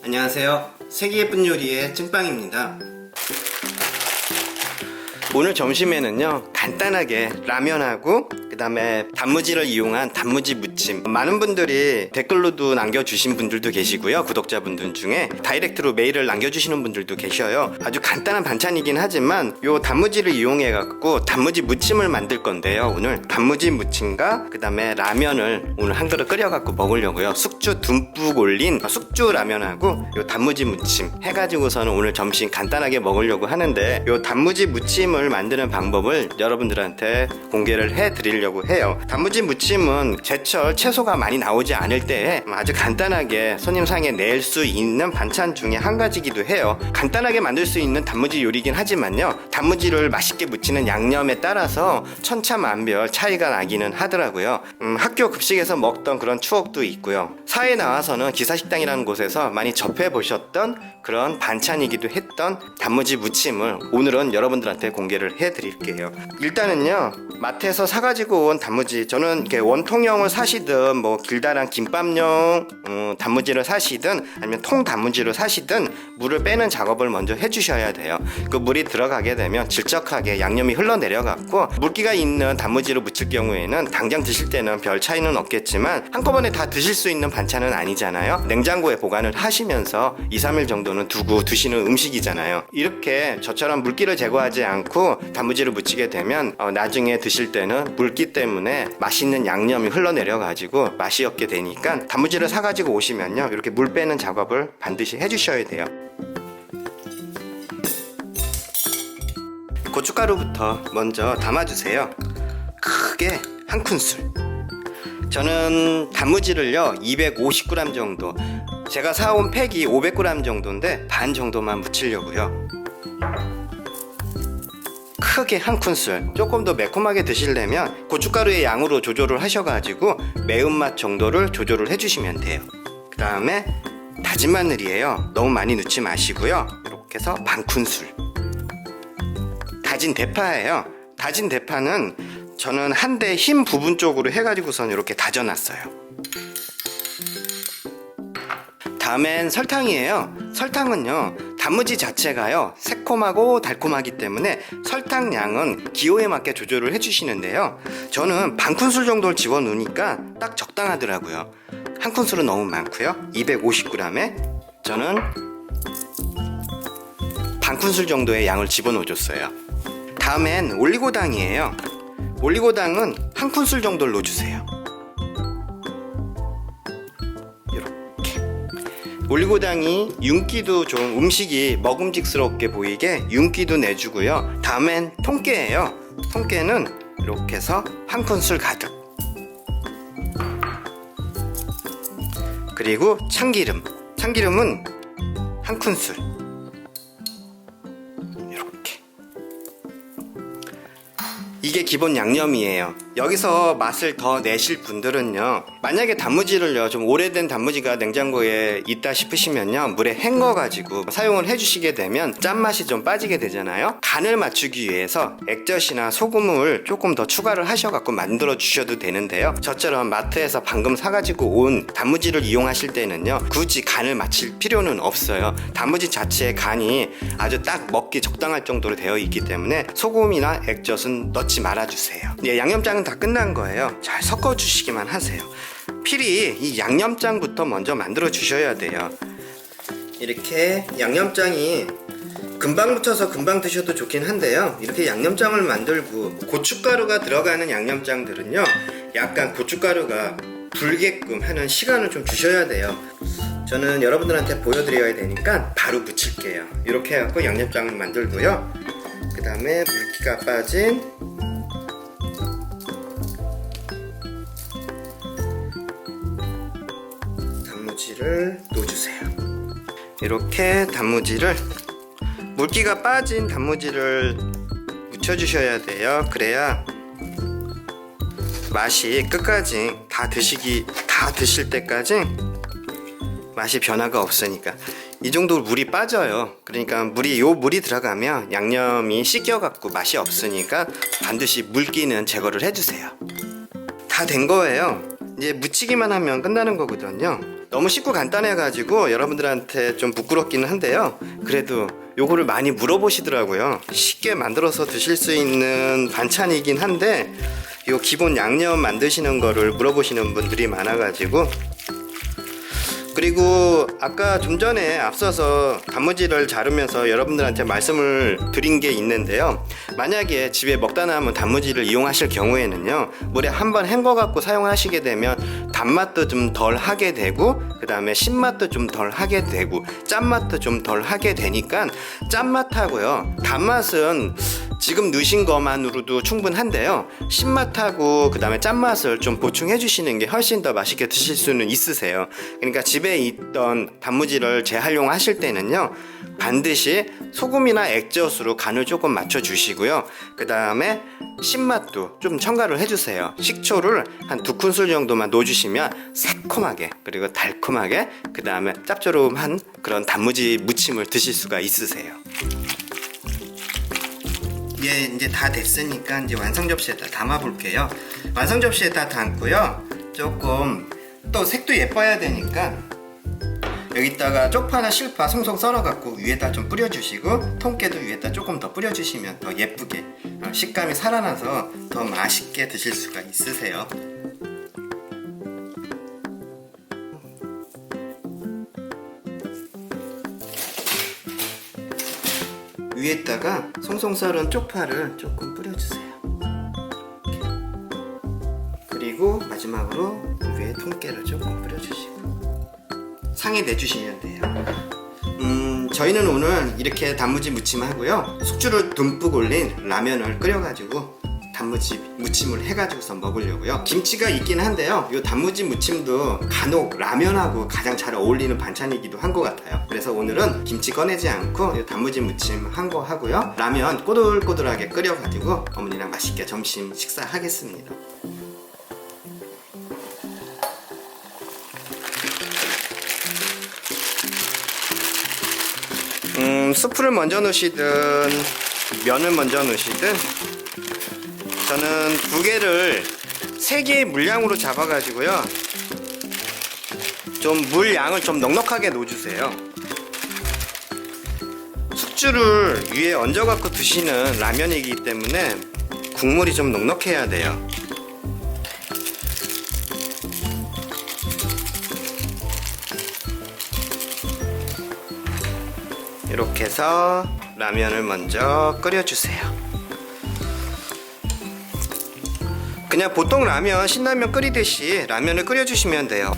안녕하세요. 색이 예쁜 요리의 찐빵입니다. 오늘 점심에는요, 간단하게 라면하고 그 다음에 단무지를 이용한 단무지 무침. 많은 분들이 댓글로도 남겨주신 분들도 계시고요, 구독자분들 중에 다이렉트로 메일을 남겨주시는 분들도 계셔요. 아주 간단한 반찬이긴 하지만 요 단무지를 이용해 갖고 단무지 무침을 만들 건데요. 오늘 단무지 무침과 그 다음에 라면을 오늘 한 그릇 끓여 갖고 먹으려고요. 숙주 듬뿍 올린 숙주 라면하고 요 단무지 무침 해가지고서는 오늘 점심 간단하게 먹으려고 하는데, 요 단무지 무침을 만드는 방법을 여러분들한테 공개를 해 드리려고 해요. 단무지 무침은 제철 채소가 많이 나오지 않을 때에 아주 간단하게 손님상에 낼 수 있는 반찬 중에 한 가지기도 해요. 간단하게 만들 수 있는 단무지 요리긴 하지만요, 단무지를 맛있게 무치는 양념에 따라서 천차만별 차이가 나기는 하더라고요. 학교 급식에서 먹던 그런 추억도 있고요, 사회에 나와서는 기사식당이라는 곳에서 많이 접해보셨던 그런 반찬이기도 했던 단무지 무침을 오늘은 여러분들한테 공개를 해드릴게요. 일단은요, 마트에서 사가지고 온 단무지, 저는 이렇게 원통형을 사시든 뭐 길다란 김밥용 단무지를 사시든 아니면 통 단무지를 사시든 물을 빼는 작업을 먼저 해주셔야 돼요. 그 물이 들어가게 되면 질적하게 양념이 흘러내려갖고 물기가 있는 단무지를 무칠 경우에는 당장 드실 때는 별 차이는 없겠지만 한꺼번에 다 드실 수 있는 반찬은 아니잖아요. 냉장고에 보관을 하시면서 2-3일 정도는 두고 드시는 음식이잖아요. 이렇게 저처럼 물기를 제거하지 않고 단무지를 무치게 되면 나중에 드실 때는 물기 때문에 맛있는 양념이 흘러내려 가지고 맛이 없게 되니까 단무지를 사가지고 오시면요, 이렇게 물 빼는 작업을 반드시 해주셔야 돼요. 고춧가루부터 먼저 담아주세요. 크게 한 큰술. 저는 단무지를요 250g 정도, 제가 사온 팩이 500g 정도인데 반 정도만 무치려고요. 크게 한 큰술. 조금 더 매콤하게 드시려면 고춧가루의 양으로 조절을 하셔가지고 매운맛 정도를 조절을 해주시면 돼요. 그 다음에 다진 마늘이에요. 너무 많이 넣지 마시고요, 이렇게 해서 반 큰술. 다진 대파예요. 다진 대파는 저는 한 대 흰 부분 쪽으로 해가지고선 이렇게 다져놨어요. 다음엔 설탕이에요. 설탕은요, 단무지 자체가요 새콤하고 달콤하기 때문에 설탕 양은 기호에 맞게 조절을 해주시는데요, 저는 반 큰술 정도를 집어넣으니까 딱 적당하더라고요. 한 큰술은 너무 많고요. 250g에 저는 반 큰술 정도의 양을 집어넣어줬어요. 다음엔 올리고당이에요. 올리고당은 한 큰술 정도를 넣어주세요. 올리고당이 윤기도 좀, 음식이 먹음직스럽게 보이게 윤기도 내주고요. 다음엔 통깨예요. 통깨는 이렇게 해서 한 큰술 가득. 그리고 참기름. 참기름은 한 큰술. 이렇게. 이게 기본 양념이에요. 여기서 맛을 더 내실 분들은요, 만약에 단무지를요 좀 오래된 단무지가 냉장고에 있다 싶으시면요, 물에 헹궈 가지고 사용을 해주시게 되면 짠맛이 좀 빠지게 되잖아요. 간을 맞추기 위해서 액젓이나 소금을 조금 더 추가를 하셔갖고 만들어 주셔도 되는데요, 저처럼 마트에서 방금 사가지고 온 단무지를 이용하실 때는요, 굳이 간을 맞출 필요는 없어요. 단무지 자체의 간이 아주 딱 먹기 적당할 정도로 되어 있기 때문에 소금이나 액젓은 넣지 말아주세요. 예, 양념장은 다 끝난 거예요. 잘 섞어 주시기만 하세요. 필히 이 양념장부터 먼저 만들어 주셔야 돼요. 이렇게 양념장이 금방 묻혀서 금방 드셔도 좋긴 한데요, 이렇게 양념장을 만들고 고춧가루가 들어가는 양념장들은요, 약간 고춧가루가 불게끔 하는 시간을 좀 주셔야 돼요. 저는 여러분들한테 보여드려야 되니까 바로 묻힐게요. 이렇게 해갖고 양념장을 만들고요, 그 다음에 물기가 빠진 단무지를 넣어주세요. 이렇게 단무지를, 물기가 빠진 단무지를 묻혀주셔야 돼요. 그래야 맛이 끝까지 다 드실 때까지 맛이 변화가 없으니까. 이 정도 물이 빠져요. 그러니까 물이 들어가면 양념이 씻겨갖고 맛이 없으니까 반드시 물기는 제거를 해주세요. 다 된 거예요. 이제 무치기만 하면 끝나는 거거든요. 너무 쉽고 간단해가지고 여러분들한테 좀 부끄럽기는 한데요, 그래도 요거를 많이 물어보시더라고요. 쉽게 만들어서 드실 수 있는 반찬이긴 한데 요 기본 양념 만드시는 거를 물어보시는 분들이 많아가지고. 그리고 아까 좀 전에 앞서서 단무지를 자르면서 여러분들한테 말씀을 드린 게 있는데요, 만약에 집에 먹다 남은 단무지를 이용하실 경우에는요, 물에 한번 헹궈 갖고 사용하시게 되면 단맛도 좀 덜 하게 되고, 그 다음에 신맛도 좀 덜 하게 되고, 짠맛도 좀 덜 하게 되니까 짠맛하고요 단맛은 지금 넣으신 것만으로도 충분한데요, 신맛하고 그 다음에 짠맛을 좀 보충해 주시는 게 훨씬 더 맛있게 드실 수는 있으세요. 그러니까 집에 있던 단무지를 재활용하실 때는요, 반드시 소금이나 액젓으로 간을 조금 맞춰 주시고요, 그 다음에 신맛도 좀 첨가를 해주세요. 식초를 한 2큰술 정도만 넣어주시면 새콤하게, 그리고 달콤하게, 그 다음에 짭조름한 그런 단무지 무침을 드실 수가 있으세요. 예, 이제 다 됐으니까 이제 완성 접시에다 담아 볼게요. 완성 접시에다 담고요, 조금 또 색도 예뻐야 되니까 여기다가 쪽파나 실파 송송 썰어 갖고 위에다 좀 뿌려주시고, 통깨도 위에다 조금 더 뿌려주시면 더 예쁘게 식감이 살아나서 더 맛있게 드실 수가 있으세요. 위에다가 송송 썰은 쪽파를 조금 뿌려주세요. 그리고 마지막으로 위에 통깨를 조금 뿌려주시고 상에 내주시면 돼요. 저희는 오늘 이렇게 단무지 무침 하고요, 숙주를 듬뿍 올린 라면을 끓여가지고 단무지 무침을 해가지고서 먹으려고요. 김치가 있긴 한데요, 이 단무지 무침도 간혹 라면하고 가장 잘 어울리는 반찬이기도 한 것 같아요. 그래서 오늘은 김치 꺼내지 않고 이 단무지 무침 한 거 하고요, 라면 꼬들꼬들하게 끓여가지고 어머니랑 맛있게 점심 식사하겠습니다. 수프를 먼저 넣으시든 면을 먼저 넣으시든, 저는 두 개를 3개의 물량으로 잡아가지고요, 좀 물량을 좀 넉넉하게 넣어주세요. 숙주를 위에 얹어갖고 드시는 라면이기 때문에 국물이 좀 넉넉해야 돼요. 이렇게 해서 라면을 먼저 끓여주세요. 그냥 보통 라면, 신라면 끓이듯이 라면을 끓여주시면 돼요.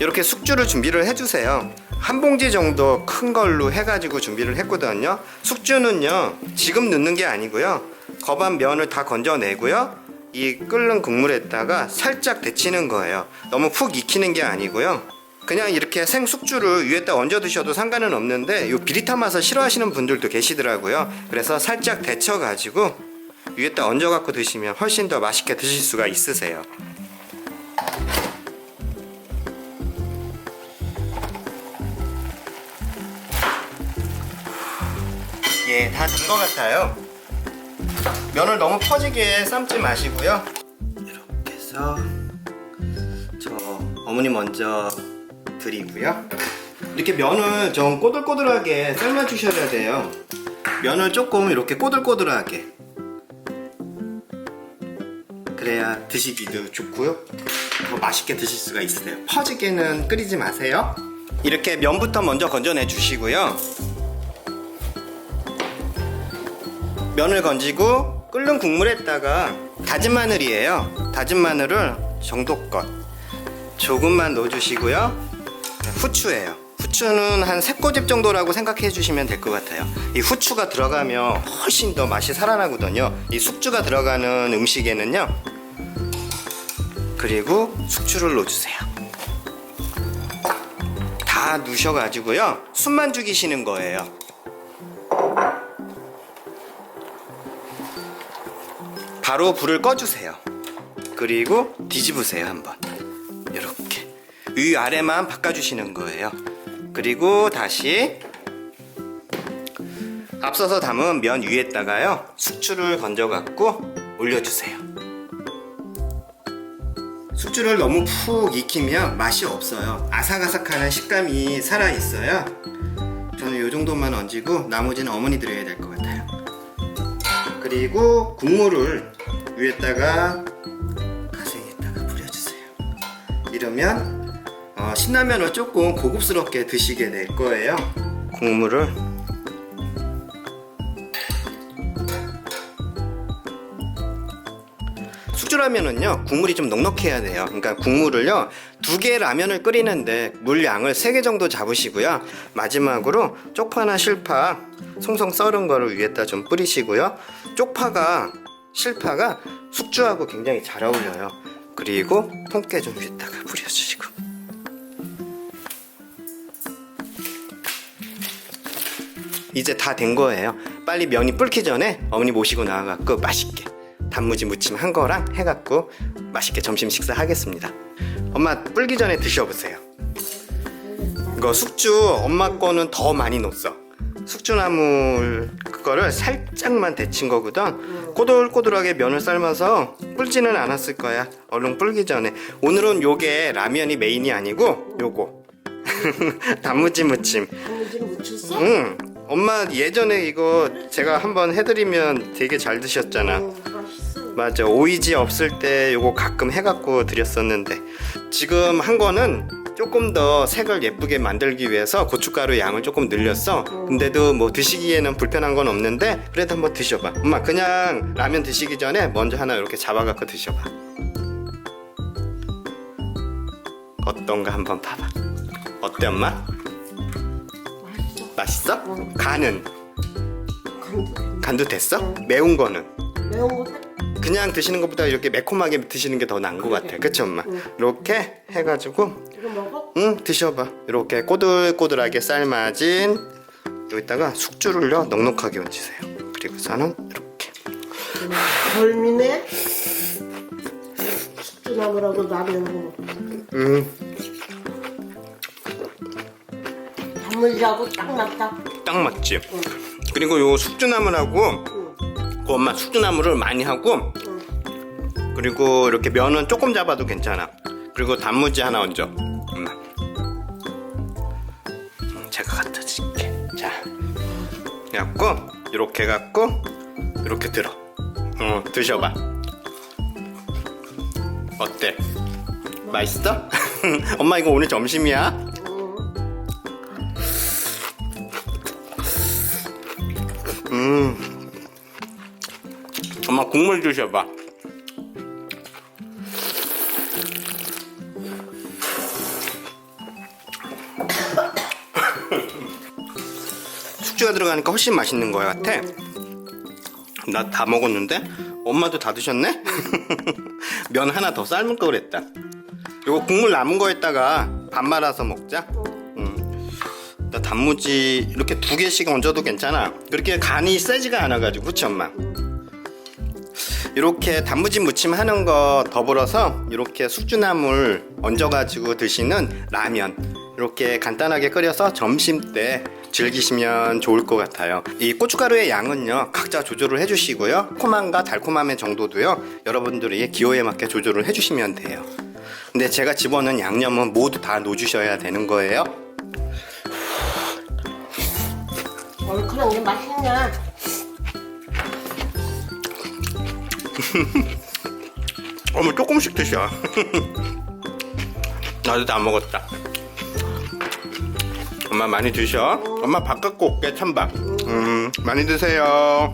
이렇게 숙주를 준비를 해주세요. 한 봉지 정도 큰 걸로 해가지고 준비를 했거든요. 숙주는요, 지금 넣는 게 아니고요, 거반 면을 다 건져내고요, 이 끓는 국물에다가 살짝 데치는 거예요. 너무 푹 익히는 게 아니고요, 그냥 이렇게 생숙주를 위에다 얹어 드셔도 상관은 없는데, 이 비릿한 맛을 싫어하시는 분들도 계시더라고요. 그래서 살짝 데쳐 가지고 위에다 얹어 갖고 드시면 훨씬 더 맛있게 드실 수가 있으세요. 예, 다 된 것 같아요. 면을 너무 퍼지게 삶지 마시고요. 이렇게 해서 저 어머니 먼저 드리고요. 이렇게 면을 좀 꼬들꼬들하게 삶아 주셔야 돼요. 면을 조금 이렇게 꼬들꼬들하게, 그래야 드시기도 좋고요, 더 맛있게 드실 수가 있어요. 퍼지게는 끓이지 마세요. 이렇게 면부터 먼저 건져내 주시고요. 면을 건지고 끓는 국물에다가 다진 마늘이에요. 다진 마늘을 정도껏 조금만 넣어주시고요. 후추예요. 후추는 한 3꼬집 정도라고 생각해 주시면 될 것 같아요. 이 후추가 들어가면 훨씬 더 맛이 살아나거든요. 이 숙주가 들어가는 음식에는요. 그리고 숙주를 넣어주세요. 다 넣으셔가지고요, 숨만 죽이시는 거예요. 바로 불을 꺼주세요. 그리고 뒤집으세요. 한번 이렇게 위아래만 바꿔주시는 거예요. 그리고 다시 앞서서 담은 면 위에다가요, 숙주를 건져 갖고 올려주세요. 숙주를 너무 푹 익히면 맛이 없어요. 아삭아삭하는 식감이 살아있어요. 저는 이 정도만 얹고 나머지는 어머니 드려야 될 것 같아요. 그리고 국물을 위에다가 가생에다가 뿌려주세요. 이러면 신라면을 조금 고급스럽게 드시게 될 거예요. 국물을 숙주라면은요, 국물이 좀 넉넉해야 돼요. 그러니까 국물을요, 2개 라면을 끓이는데 물 양을 3개 정도 잡으시고요. 마지막으로 쪽파나 실파 송송 썰은 거를 위에다 좀 뿌리시고요. 실파가 숙주하고 굉장히 잘 어울려요. 그리고 통깨 좀 위에다가 뿌려주시고, 이제 다 된 거예요. 빨리 면이 불기 전에 어머니 모시고 나와갖고 맛있게 단무지 무침 한 거랑 해갖고 맛있게 점심 식사 하겠습니다. 엄마 불기 전에 드셔보세요. 이거 숙주 엄마 거는 더 많이 넣었어. 숙주나물 그거를 살짝만 데친 거거든. 꼬들꼬들하게 면을 삶아서 불지는 않았을 거야. 얼른 불기 전에. 오늘은 요게 라면이 메인이 아니고 요거 단무지 무침. 단무지를 묻혔어? 응. 엄마 예전에 이거 제가 한번 해드리면 되게 잘 드셨잖아. 맛있어. 맞아, 오이지 없을 때 요거 가끔 해갖고 드렸었는데, 지금 한 거는 조금 더 색을 예쁘게 만들기 위해서 고춧가루 양을 조금 늘렸어. 근데도 뭐 드시기에는 불편한 건 없는데 그래도 한번 드셔봐. 엄마 그냥 라면 드시기 전에 먼저 하나 이렇게 잡아갖고 드셔봐. 어떤가 한번 봐봐. 어때 엄마? 맛있어. 맛있어? 간은? 간도 됐어? 응. 매운 거는? 매운 거 살- 그냥 드시는 것보다 이렇게 매콤하게 드시는 게 더 나은 것 같아. 그치 엄마? 응. 이렇게 해가지고 이거 먹어? 응, 드셔봐. 이렇게 꼬들꼬들하게 삶아진 여기다가 숙주를요 넉넉하게 얹으세요. 그리고서는 이렇게 별미네. 숙주나물하고 라면하고 단무지하고 딱 맞다. 딱 맞지? 응. 그리고 요 숙주나물하고 응. 그 엄마 숙주나물을 많이 하고, 응. 그리고 이렇게 면은 조금 잡아도 괜찮아. 그리고 단무지 하나 얹어 엄마. 제가 갖다 줄게. 자, 갖고 이렇게 갖고 이렇게 들어. 드셔봐. 어때? 맛있어? 엄마 이거 오늘 점심이야? 엄마 국물 드셔봐. 숙주가 들어가니까 훨씬 맛있는 거 같아. 나 다 먹었는데 엄마도 다 드셨네? 면 하나 더 삶을 걸 그랬다. 이거 국물 남은 거에다가 밥 말아서 먹자. 나 단무지 이렇게 2개씩 얹어도 괜찮아. 그렇게 간이 세지가 않아가지고. 그치 엄마? 이렇게 단무지 무침 하는 거 더불어서 이렇게 숙주나물 얹어가지고 드시는 라면 이렇게 간단하게 끓여서 점심 때 즐기시면 좋을 것 같아요. 이 고춧가루의 양은요 각자 조절을 해주시고요, 새콤함과 달콤함의 정도도요 여러분들이 기호에 맞게 조절을 해주시면 돼요. 근데 제가 집어넣은 양념은 모두 다 넣어주셔야 되는 거예요. 얼큰한 게 맛있네. 어머 조금씩 드셔. 나도 다 먹었다. 엄마 많이 드셔. 엄마 밥 갖고 올게, 찬밥. 많이 드세요.